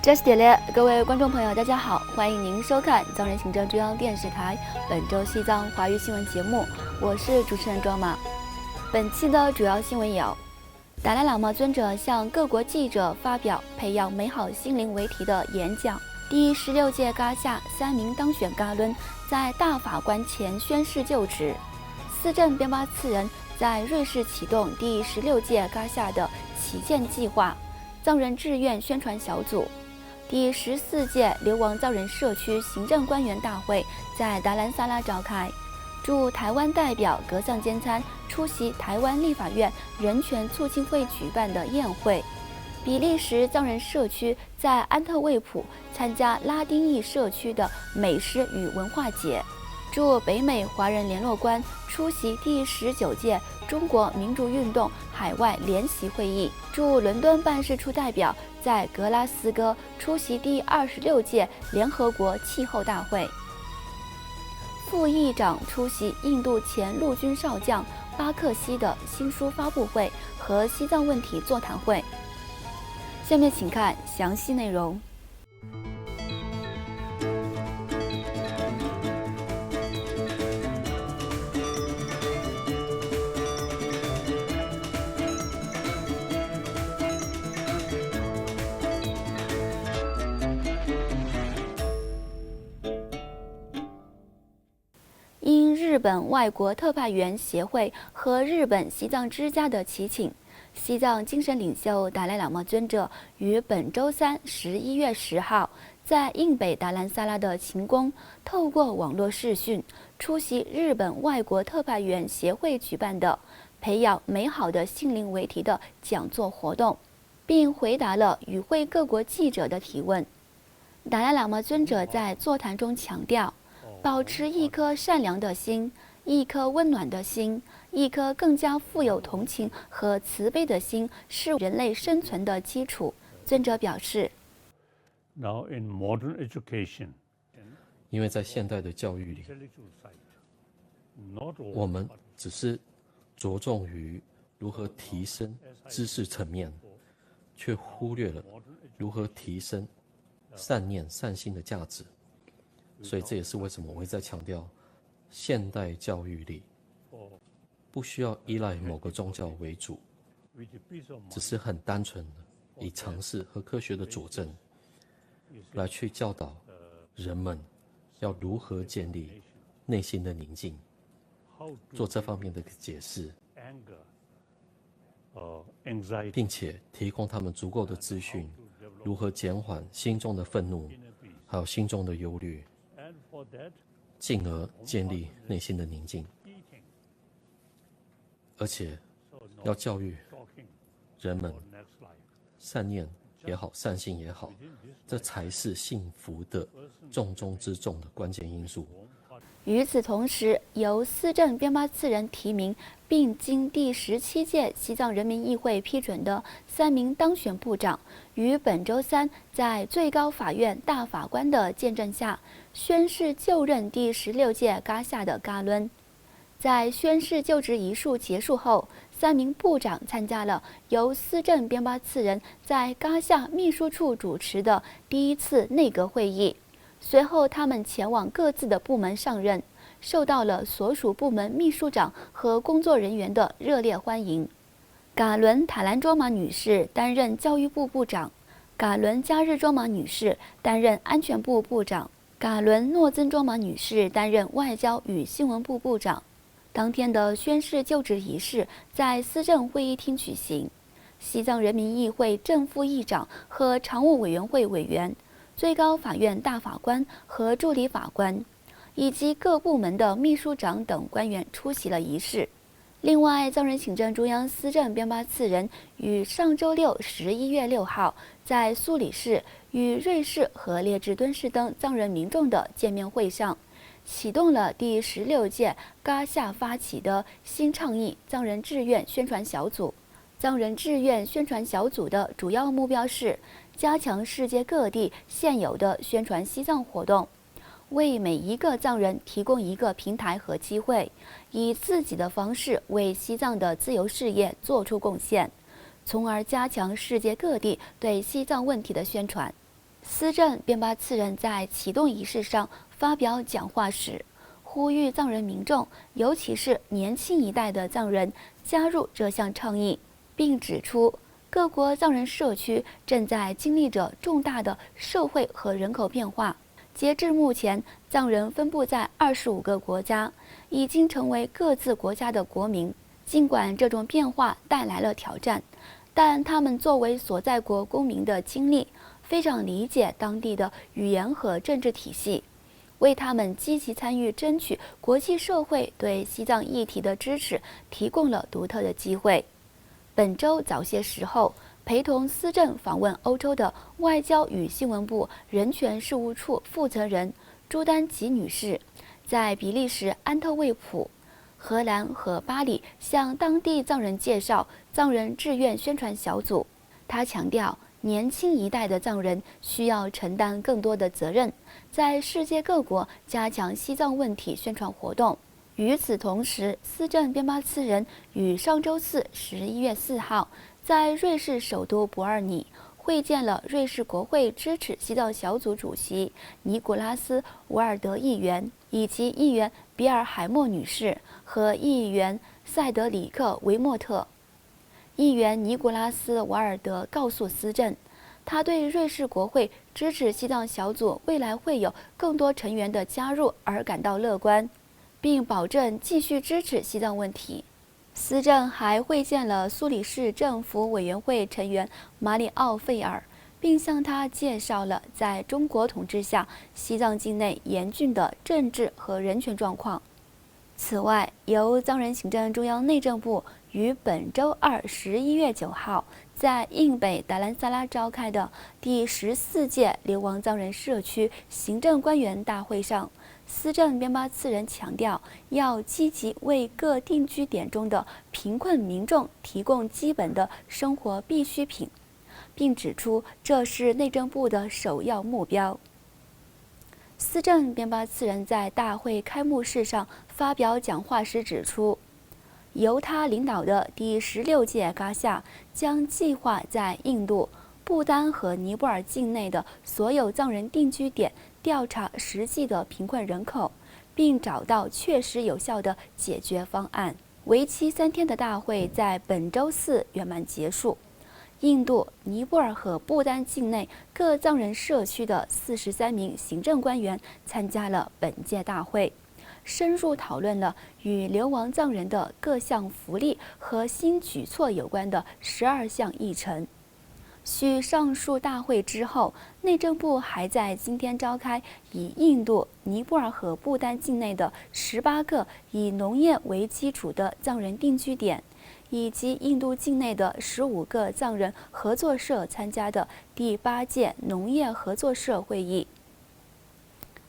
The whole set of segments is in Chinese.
这是点列，各位观众朋友，大家好，欢迎您收看藏人行政中央电视台本周西藏华语新闻节目，我是主持人庄马。本期的主要新闻有：达赖喇嘛尊者向各国记者发表培养美好心灵为题的演讲；第16届噶夏3名当选噶伦在大法官前宣誓就职；司政边巴次仁在瑞士启动第16届噶夏的旗舰计划，藏人志愿宣传小组。第14届流亡藏人社区行政官员大会在达兰萨拉召开，驻台湾代表格桑坚参出席台湾立法院人权促进会举办的宴会。比利时藏人社区在安特卫普参加拉丁裔社区的美食与文化节。驻北美华人联络官出席第19届中国民主运动海外联席会议。驻伦敦办事处代表在格拉斯哥出席第26届联合国气候大会。副议长出席印度前陆军少将巴克西的新书发布会和西藏问题座谈会。下面请看详细内容。因日本外国特派员协会和日本西藏之家的祈请，西藏精神领袖达赖喇嘛尊者于本周三11月10号在印北达兰萨拉的勤宫，透过网络视讯出席日本外国特派员协会举办的培养美好的心灵为题的讲座活动，并回答了与会各国记者的提问。达赖喇嘛尊者在座谈中强调，保持一颗善良的心，一颗温暖的心，一颗更加富有同情和慈悲的心是人类生存的基础。尊者表示，因为在现代的教育里，我们只是着重于如何提升知识层面，却忽略了如何提升善念善心的价值。所以这也是为什么我会在强调，现代教育里不需要依赖某个宗教为主，只是很单纯的以常识和科学的佐证来去教导人们要如何建立内心的宁静，做这方面的解释，并且提供他们足够的资讯，如何减缓心中的愤怒还有心中的忧虑，进而建立内心的宁静。而且要教育人们善念也好，善心也好，这才是幸福的重中之重的关键因素。与此同时，由司政边巴次仁提名并经第17届西藏人民议会批准的3名当选部长，于本周三在最高法院大法官的见证下宣誓就任第16届噶夏的噶伦。在宣誓就职仪式结束后，3名部长参加了由司政边巴次仁在噶夏秘书处主持的第1次内阁会议。随后他们前往各自的部门上任，受到了所属部门秘书长和工作人员的热烈欢迎。噶伦塔兰卓玛女士担任教育部部长，噶伦加日卓玛女士担任安全部部长，噶伦诺增卓玛女士担任外交与新闻部部长。当天的宣誓就职仪式在司政会议厅举行，西藏人民议会正副议长和常务委员会委员、最高法院大法官和助理法官，以及各部门的秘书长等官员出席了仪式。另外，藏人行政中央司政边巴次仁于上周六11月6号在苏里市与瑞士和列支敦士登藏人民众的见面会上，启动了第16届噶夏发起的新倡议藏人志愿宣传小组。藏人志愿宣传小组的主要目标是加强世界各地现有的宣传西藏活动，为每一个藏人提供一个平台和机会，以自己的方式为西藏的自由事业做出贡献，从而加强世界各地对西藏问题的宣传。司政边巴次仁在启动仪式上发表讲话时，呼吁藏人民众，尤其是年轻一代的藏人加入这项倡议，并指出各国藏人社区正在经历着重大的社会和人口变化。截至目前，藏人分布在25个国家，已经成为各自国家的国民。尽管这种变化带来了挑战，但他们作为所在国公民的经历，非常理解当地的语言和政治体系，为他们积极参与争取国际社会对西藏议题的支持提供了独特的机会。本周早些时候，陪同司政访问欧洲的外交与新闻部人权事务处负责人朱丹吉女士，在比利时安特卫普、荷兰和巴黎向当地藏人介绍藏人志愿宣传小组。她强调，年轻一代的藏人需要承担更多的责任，在世界各国加强西藏问题宣传活动。与此同时，司政边巴次仁于上周四11月4号在瑞士首都伯尔尼会见了瑞士国会支持西藏小组主席尼古拉斯·瓦尔德议员，以及议员比尔海默女士和议员塞德里克·维莫特。议员尼古拉斯·瓦尔德告诉司政，他对瑞士国会支持西藏小组未来会有更多成员的加入而感到乐观，并保证继续支持西藏问题。司政还会见了苏黎世政府委员会成员马里奥·费尔，并向他介绍了在中国统治下西藏境内严峻的政治和人权状况。此外，由藏人行政中央内政部于本周二11月9号在印北达兰萨拉召开的第14届流亡藏人社区行政官员大会上，司政边巴次仁强调，要积极为各定居点中的贫困民众提供基本的生活必需品，并指出这是内政部的首要目标。司政边巴次仁在大会开幕式上发表讲话时指出，由他领导的第16届嘎夏将计划在印度、不丹和尼泊尔境内的所有藏人定居点调查实际的贫困人口，并找到确实有效的解决方案。为期3天的大会在本周四圆满结束。印度、尼泊尔和不丹境内各藏人社区的43名行政官员参加了本届大会，深入讨论了与流亡藏人的各项福利和新举措有关的12项议程。续上述大会之后，内政部还在今天召开以印度、尼泊尔和不丹境内的18个以农业为基础的藏人定居点，以及印度境内的15个藏人合作社参加的第8届农业合作社会议。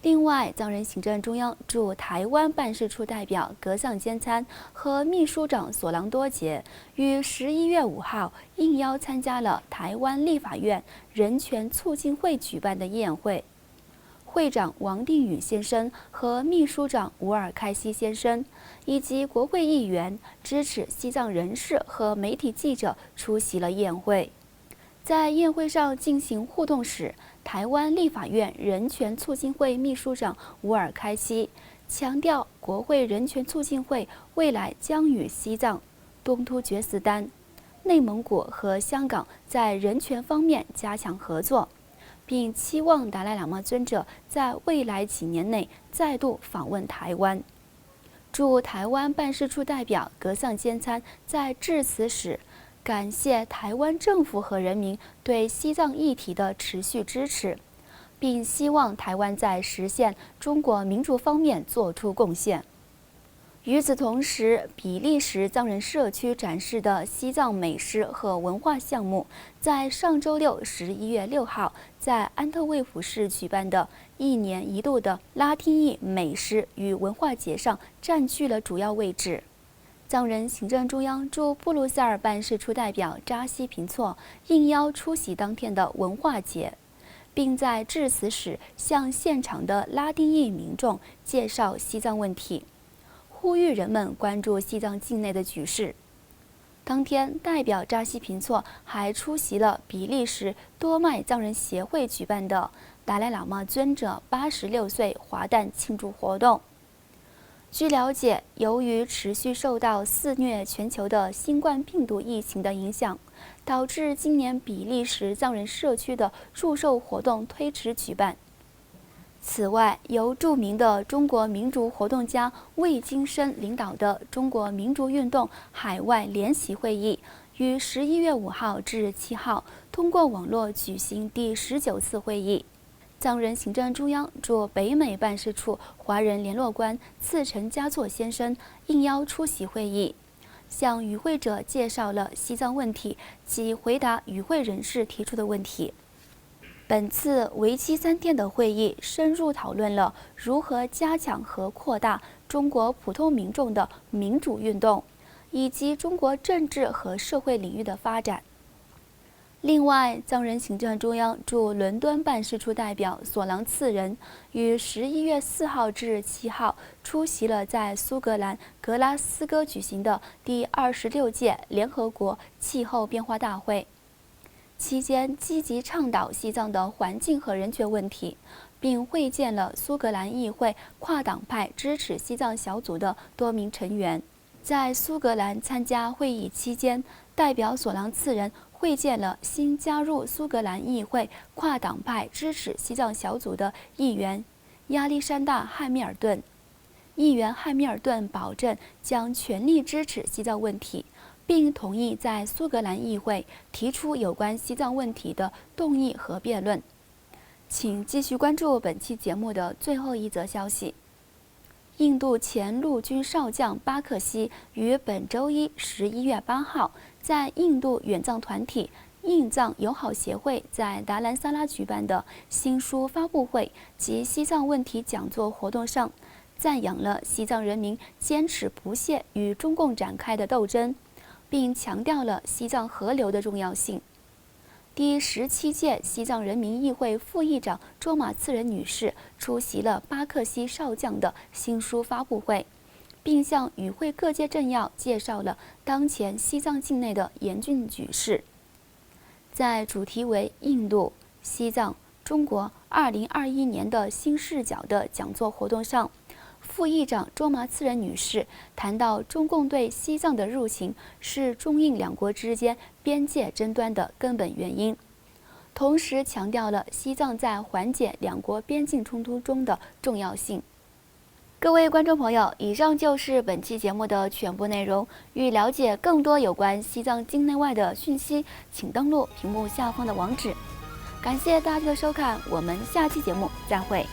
另外，藏人行政中央驻台湾办事处代表格桑坚参和秘书长索朗多杰于11月5号应邀参加了台湾立法院人权促进会举办的宴会。会长王定宇先生和秘书长吴尔开西先生，以及国会议员、支持西藏人士和媒体记者出席了宴会。在宴会上进行互动时，台湾立法院人权促进会秘书长吴尔开西强调，国会人权促进会未来将与西藏、东突厥斯丹、内蒙古和香港在人权方面加强合作，并期望达赖喇嘛尊者在未来几年内再度访问台湾。驻台湾办事处代表格桑坚参在致辞时，感谢台湾政府和人民对西藏议题的持续支持，并希望台湾在实现中国民主方面做出贡献。与此同时，比利时藏人社区展示的西藏美食和文化项目，在上周六11月6号在安特卫普市举办的1年1度的拉丁裔美食与文化节上占据了主要位置。藏人行政中央驻布鲁塞尔办事处代表扎西平措应邀出席当天的文化节，并在致辞时向现场的拉丁裔民众介绍西藏问题，呼吁人们关注西藏境内的局势。当天，代表扎西平措还出席了比利时多麦藏人协会举办的达赖喇嘛尊者86岁华诞庆祝活动。据了解，由于持续受到肆虐全球的新冠病毒疫情的影响，导致今年比利时藏人社区的祝寿活动推迟举办。此外，由著名的中国民族活动家魏京生领导的中国民族运动海外联席会议于11月5号至7号通过网络举行第19次会议。藏人行政中央驻北美办事处华人联络官次成嘉措先生应邀出席会议，向与会者介绍了西藏问题及回答与会人士提出的问题。本次为期3天的会议深入讨论了如何加强和扩大中国普通民众的民主运动，以及中国政治和社会领域的发展。另外，藏人行政中央驻伦敦办事处代表索朗次仁于11月4号至7号出席了在苏格兰格拉斯哥举行的第26届联合国气候变化大会，期间积极倡导西藏的环境和人权问题，并会见了苏格兰议会跨党派支持西藏小组的多名成员。在苏格兰参加会议期间，代表索朗次仁会见了新加入苏格兰议会跨党派支持西藏小组的议员亚历山大·汉密尔顿。议员汉密尔顿保证将全力支持西藏问题，并同意在苏格兰议会提出有关西藏问题的动议和辩论。请继续关注本期节目的最后一则消息。印度前陆军少将巴克西于本周一11月8号在印度远藏团体印藏友好协会在达兰萨拉举办的新书发布会及西藏问题讲座活动上，赞扬了西藏人民坚持不懈与中共展开的斗争，并强调了西藏河流的重要性。第17届西藏人民议会副议长卓玛次仁女士出席了巴克西少将的新书发布会，并向与会各界政要介绍了当前西藏境内的严峻局势。在主题为“印度、西藏、中国2021年的新视角”的讲座活动上，副议长卓玛次仁女士谈到，中共对西藏的入侵是中印两国之间边界争端的根本原因，同时强调了西藏在缓解两国边境冲突中的重要性。各位观众朋友，以上就是本期节目的全部内容。欲了解更多有关西藏境内外的讯息，请登录屏幕下方的网址。感谢大家的收看，我们下期节目再会。